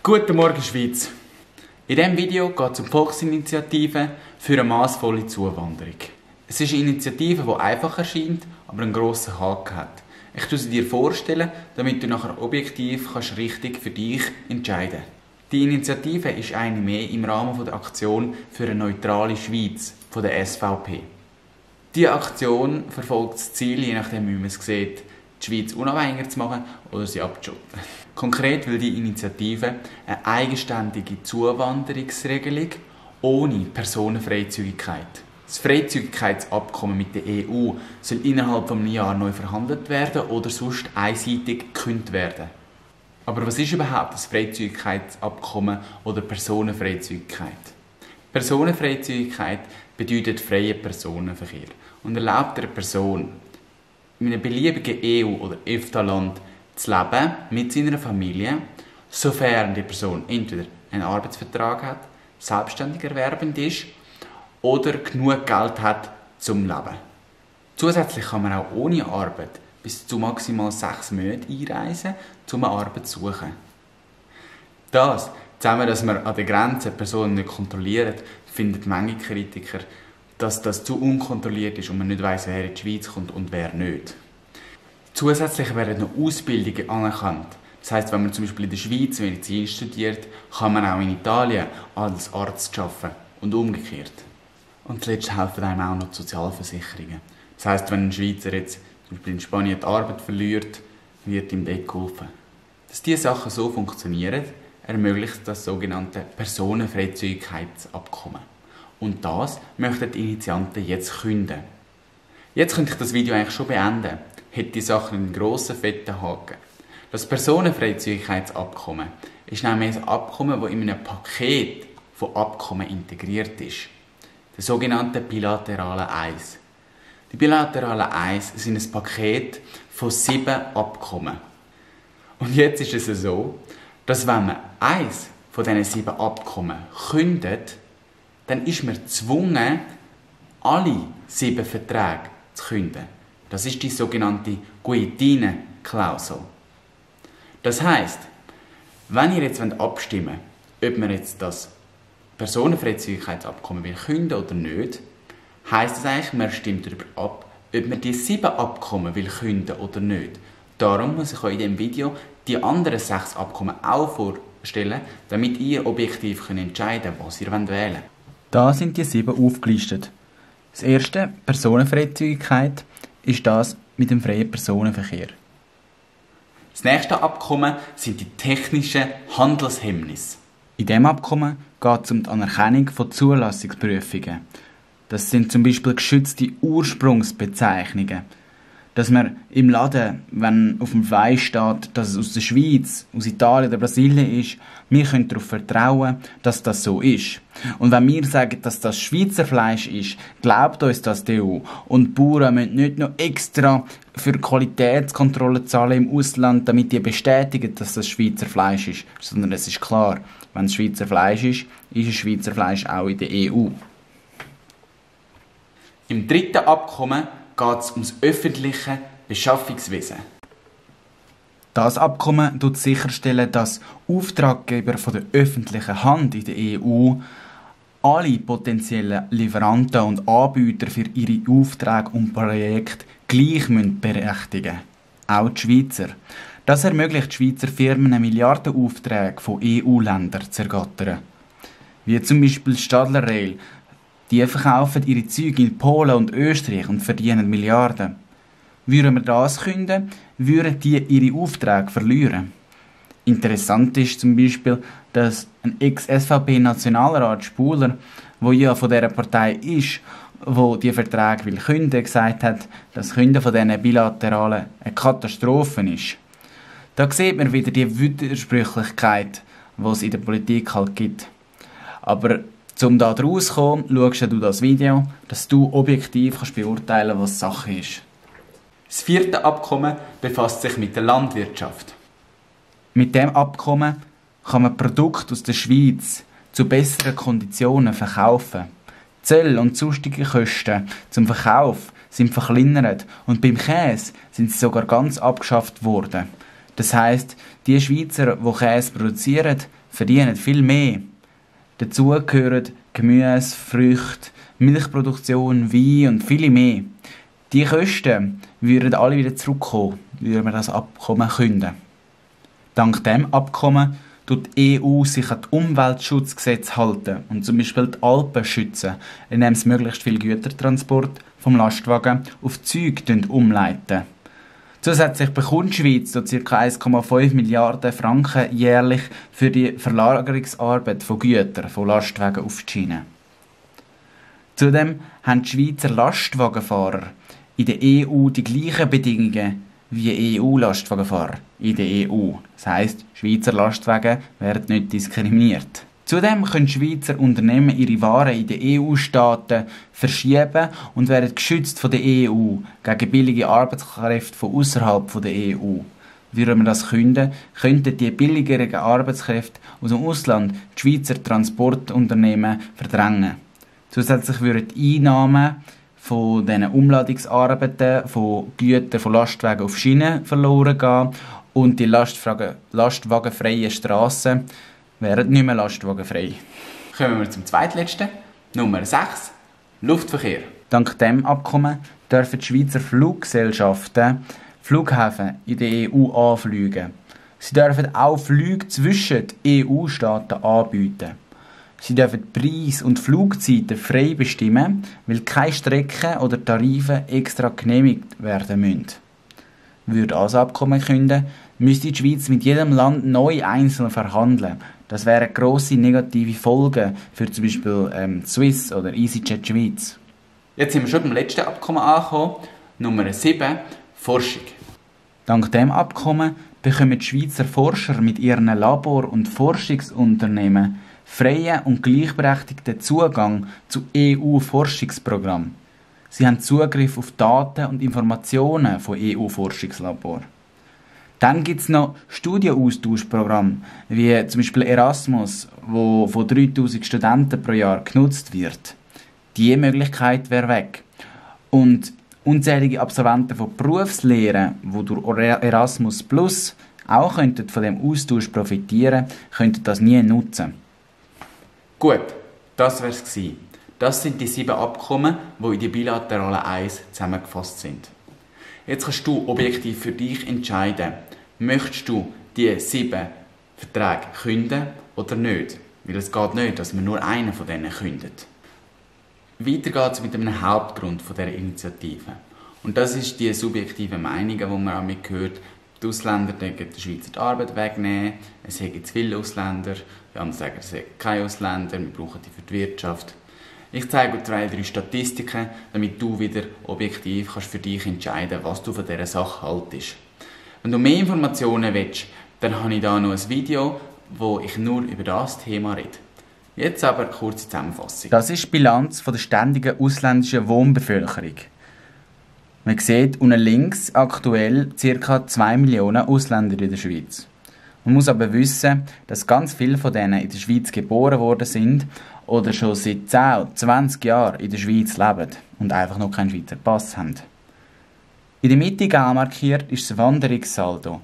Guten Morgen Schweiz! In diesem Video geht es um die Volksinitiative für eine massvolle Zuwanderung. Es ist eine Initiative, die einfach erscheint, aber einen grossen Haken hat. Ich stelle sie dir vorstellen, damit du nachher objektiv richtig für dich entscheiden kannst. Die Initiative ist eine mehr im Rahmen der Aktion für eine neutrale Schweiz von der SVP. Diese Aktion verfolgt das Ziel, je nachdem wie man es sieht, die Schweiz unabhängiger zu machen oder sie abzuschotten. Konkret will die Initiative eine eigenständige Zuwanderungsregelung ohne Personenfreizügigkeit. Das Freizügigkeitsabkommen mit der EU soll innerhalb von einem Jahr neu verhandelt werden oder sonst einseitig gekündigt werden. Aber was ist überhaupt das Freizügigkeitsabkommen oder Personenfreizügigkeit? Personenfreizügigkeit bedeutet freien Personenverkehr und erlaubt einer Person, in einem beliebigen EU- oder EFTA-Land zu leben mit seiner Familie, sofern die Person entweder einen Arbeitsvertrag hat, selbstständig erwerbend ist oder genug Geld hat zum Leben. Zusätzlich kann man auch ohne Arbeit bis zu maximal 6 Monaten einreisen, um eine Arbeit zu suchen. Das, zusammen, dass man an der Grenze Personen nicht kontrolliert, finden manche Kritiker, dass das zu unkontrolliert ist und man nicht weiss, wer in die Schweiz kommt und wer nicht. Zusätzlich werden noch Ausbildungen anerkannt. Das heisst, wenn man zum Beispiel in der Schweiz Medizin studiert, kann man auch in Italien als Arzt arbeiten und umgekehrt. Und zuletzt helfen einem auch noch die Sozialversicherungen. Das heisst, wenn ein Schweizer jetzt zum Beispiel in Spanien die Arbeit verliert, wird ihm dort geholfen. Dass diese Sachen so funktionieren, ermöglicht das sogenannte Personenfreizügigkeitsabkommen. Und das möchten die Initianten jetzt künden. Jetzt könnte ich das Video eigentlich schon beenden, hätte die Sache einen grossen, fetten Haken. Das Personenfreizügigkeitsabkommen ist nämlich ein Abkommen, das in einem Paket von Abkommen integriert ist. Der sogenannte bilaterale Eis. Die bilateralen Eis sind ein Paket von 7 Abkommen. Und jetzt ist es so, dass wenn man eins von diesen 7 Abkommen kündet, dann ist man gezwungen, alle 7 Verträge zu künden. Das ist die sogenannte Guillotine-Klausel. Das heisst, wenn ihr jetzt abstimmen wollt, ob man jetzt das Personenfreizügigkeitsabkommen will künden oder nicht, heisst das eigentlich, man stimmt darüber ab, ob man die 7 Abkommen will künden oder nicht. Darum muss ich euch in diesem Video die anderen 6 Abkommen auch vorstellen, damit ihr objektiv entscheiden könnt, was ihr wählen wollt. Da sind die 7 aufgelistet. Das erste, Personenfreizügigkeit, ist das mit dem freien Personenverkehr. Das nächste Abkommen sind die technischen Handelshemmnisse. In diesem Abkommen geht es um die Anerkennung von Zulassungsprüfungen. Das sind zum Beispiel geschützte Ursprungsbezeichnungen. Dass man im Laden, wenn auf dem Fleisch steht, dass es aus der Schweiz, aus Italien oder Brasilien ist, wir können darauf vertrauen, dass das so ist. Und wenn wir sagen, dass das Schweizer Fleisch ist, glaubt uns das die EU. Und die Bauern müssen nicht noch extra für Qualitätskontrollen zahlen im Ausland, damit die bestätigen, dass das Schweizer Fleisch ist. Sondern es ist klar, wenn es Schweizer Fleisch ist es Schweizer Fleisch auch in der EU. Im dritten Abkommen geht es um das öffentliche Beschaffungswesen. Das Abkommen tut sicherstellen, dass Auftraggeber von der öffentlichen Hand in der EU alle potenziellen Lieferanten und Anbieter für ihre Aufträge und Projekte gleich berechtigen müssen. Auch die Schweizer. Das ermöglicht Schweizer Firmen, Milliardenaufträge von EU-Ländern zu ergattern. Wie zum Beispiel Stadler Rail. Die verkaufen ihre Züge in Polen und Österreich und verdienen Milliarden. Würden wir das künden, würden die ihre Aufträge verlieren. Interessant ist zum Beispiel, dass ein Ex-SVP-Nationalrat Spuler, der ja von dieser Partei ist, wo die Verträge will künden, gesagt hat, dass Künden von diesen Bilateralen eine Katastrophe ist. Da sieht man wieder die Widersprüchlichkeit, die es in der Politik halt gibt. Aber um da rauszukommen, schaust du das Video, dass du objektiv beurteilen kannst, was Sache ist. Das 4. Abkommen befasst sich mit der Landwirtschaft. Mit dem Abkommen kann man Produkte aus der Schweiz zu besseren Konditionen verkaufen. Zölle und sonstige Kosten zum Verkauf sind verkleinert und beim Käse sind sie sogar ganz abgeschafft worden. Das heisst, die Schweizer, die Käse produzieren, verdienen viel mehr. Dazu gehören Gemüse, Früchte, Milchproduktion, Wein und viele mehr. Die Kosten würden alle wieder zurückkommen, würden wir das Abkommen künden. Dank dem Abkommen tut die EU sich an die Umweltschutzgesetze halten und zum Beispiel die Alpen schützen, indem sie möglichst viel Gütertransport vom Lastwagen auf Züge umleiten. Zusätzlich bekommt die Schweiz so ca. 1,5 Milliarden Franken jährlich für die Verlagerungsarbeit von Gütern von Lastwagen auf die Schiene. Zudem haben die Schweizer Lastwagenfahrer in der EU die gleichen Bedingungen wie EU-Lastwagenfahrer in der EU. Das heisst, Schweizer Lastwagen werden nicht diskriminiert. Zudem können Schweizer Unternehmen ihre Waren in den EU-Staaten verschieben und werden geschützt von der EU gegen billige Arbeitskräfte von außerhalb der EU. Würden wir das künden, könnten die billigeren Arbeitskräfte aus dem Ausland die Schweizer Transportunternehmen verdrängen. Zusätzlich würden die Einnahmen von diesen Umladungsarbeiten von Gütern von Lastwagen auf Schienen verloren gehen und die lastwagenfreien Strassen wären nicht mehr lastwagenfrei. Kommen wir zum zweitletzten, Nummer 6, Luftverkehr. Dank dem Abkommen dürfen die Schweizer Fluggesellschaften Flughäfen in der EU anfliegen. Sie dürfen auch Flüge zwischen EU-Staaten anbieten. Sie dürfen Preis und Flugzeiten frei bestimmen, weil keine Strecken oder Tarife extra genehmigt werden müssen. Würde das Abkommen künden, müsste die Schweiz mit jedem Land neu einzeln verhandeln. Das wären grosse negative Folgen für zum Beispiel Swiss oder EasyJet Schweiz. Jetzt sind wir schon beim letzten Abkommen angekommen, Nummer 7, Forschung. Dank dem Abkommen bekommen die Schweizer Forscher mit ihren Labor- und Forschungsunternehmen freien und gleichberechtigten Zugang zu EU-Forschungsprogrammen. Sie haben Zugriff auf Daten und Informationen von EU-Forschungslaboren. Dann gibt es noch Studienaustauschprogramme, wie zum Beispiel Erasmus, wo von 3000 Studenten pro Jahr genutzt wird. Diese Möglichkeit wäre weg. Und unzählige Absolventen von Berufslehren, die durch Erasmus Plus auch von dem Austausch profitieren könnten das nie nutzen. Gut, das wäre es gewesen. Das sind die 7 Abkommen, die in die bilateralen 1 zusammengefasst sind. Jetzt kannst du objektiv für dich entscheiden, möchtest du die 7 Verträge künden oder nicht? Weil es geht nicht, dass man nur einen von denen kündet. Weiter geht es mit einem Hauptgrund dieser Initiative. Und das ist die subjektive Meinung, die man auch hört. Die Ausländer denken, der Schweizer die Arbeit wegnehmen, es gibt zu viele Ausländer, die anderen sagen, es gibt keine Ausländer, wir brauchen die für die Wirtschaft. Ich zeige dir 2, 3 Statistiken, damit du wieder objektiv kannst für dich entscheiden, was du von dieser Sache haltest. Wenn du mehr Informationen willst, dann habe ich hier noch ein Video, wo ich nur über das Thema rede. Jetzt aber eine kurze Zusammenfassung. Das ist die Bilanz der ständigen ausländischen Wohnbevölkerung. Man sieht unten links aktuell ca. 2 Millionen Ausländer in der Schweiz. Man muss aber wissen, dass ganz viele von denen in der Schweiz geboren worden sind oder schon seit 10, 20 Jahren in der Schweiz leben und einfach noch keinen Schweizer Pass haben. In der Mitte gelb markiert ist das Wanderungssaldo.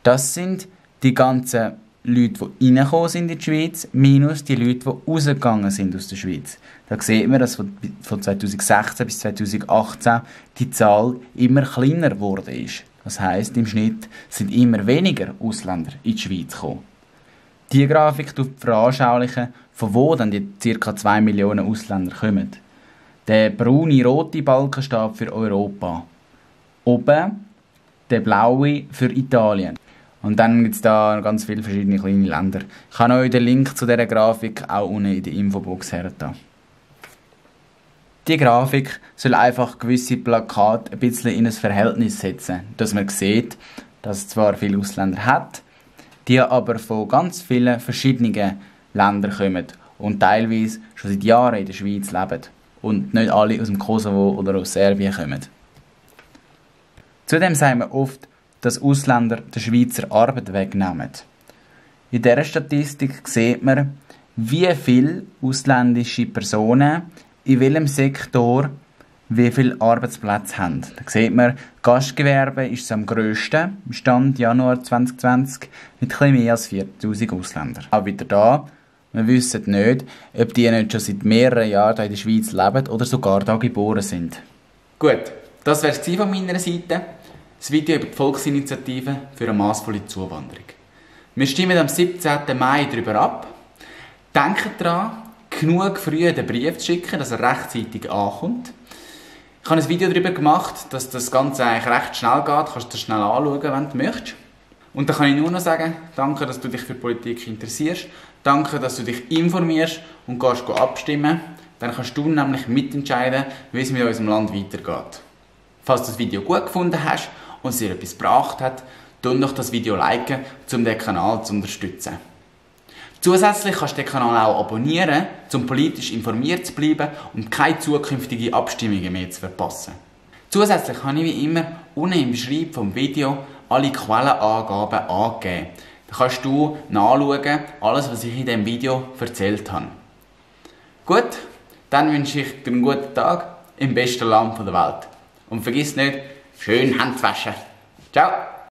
Das sind die ganzen Leute, die reingekommen sind in die Schweiz, minus die Leute, die rausgegangen sind aus der Schweiz. Da sieht man, dass von 2016 bis 2018 die Zahl immer kleiner geworden ist. Das heisst, im Schnitt sind immer weniger Ausländer in die Schweiz gekommen. Diese Grafik veranschaulichen, von wo dann die ca. 2 Millionen Ausländer kommen. Der braune-rote Balken steht für Europa. Oben der blaue für Italien. Und dann gibt es da ganz viele verschiedene kleine Länder. Ich habe euch den Link zu dieser Grafik auch unten in der Infobox hergetan. Die Grafik soll einfach gewisse Plakate ein bisschen in ein Verhältnis setzen, dass man sieht, dass es zwar viele Ausländer hat, die aber von ganz vielen verschiedenen Ländern kommen und teilweise schon seit Jahren in der Schweiz leben und nicht alle aus dem Kosovo oder aus Serbien kommen. Zudem sagen wir oft, dass Ausländer der Schweizer Arbeit wegnehmen. In dieser Statistik sieht man, wie viele ausländische Personen in welchem Sektor wie viele Arbeitsplätze haben. Da sieht man, Gastgewerbe ist am grössten, im Stand Januar 2020, mit etwas mehr als 4000 Ausländern. Auch wieder da, wir wissen nicht, ob die nicht schon seit mehreren Jahren hier in der Schweiz leben oder sogar hier geboren sind. Gut, das wäre es von meiner Seite. Das Video über die Volksinitiative für eine massvolle Zuwanderung. Wir stimmen am 17. Mai darüber ab. Denkt daran, genug früh den Brief zu schicken, dass er rechtzeitig ankommt. Ich habe ein Video darüber gemacht, dass das Ganze eigentlich recht schnell geht. Du kannst das schnell anschauen, wenn du möchtest. Und dann kann ich nur noch sagen, danke, dass du dich für Politik interessierst. Danke, dass du dich informierst und gehst abstimmen. Dann kannst du nämlich mitentscheiden, wie es mit unserem Land weitergeht. Falls du das Video gut gefunden hast und es dir etwas gebracht hat, dann doch das Video liken, um den Kanal zu unterstützen. Zusätzlich kannst du den Kanal auch abonnieren, um politisch informiert zu bleiben und keine zukünftigen Abstimmungen mehr zu verpassen. Zusätzlich habe ich wie immer unten im Beschreibung vom Video alle Quellenangaben angegeben. Da kannst du nachschauen, alles was ich in diesem Video erzählt habe. Gut, dann wünsche ich dir einen guten Tag im besten Land der Welt. Und vergiss nicht, schön Hände waschen. Ciao!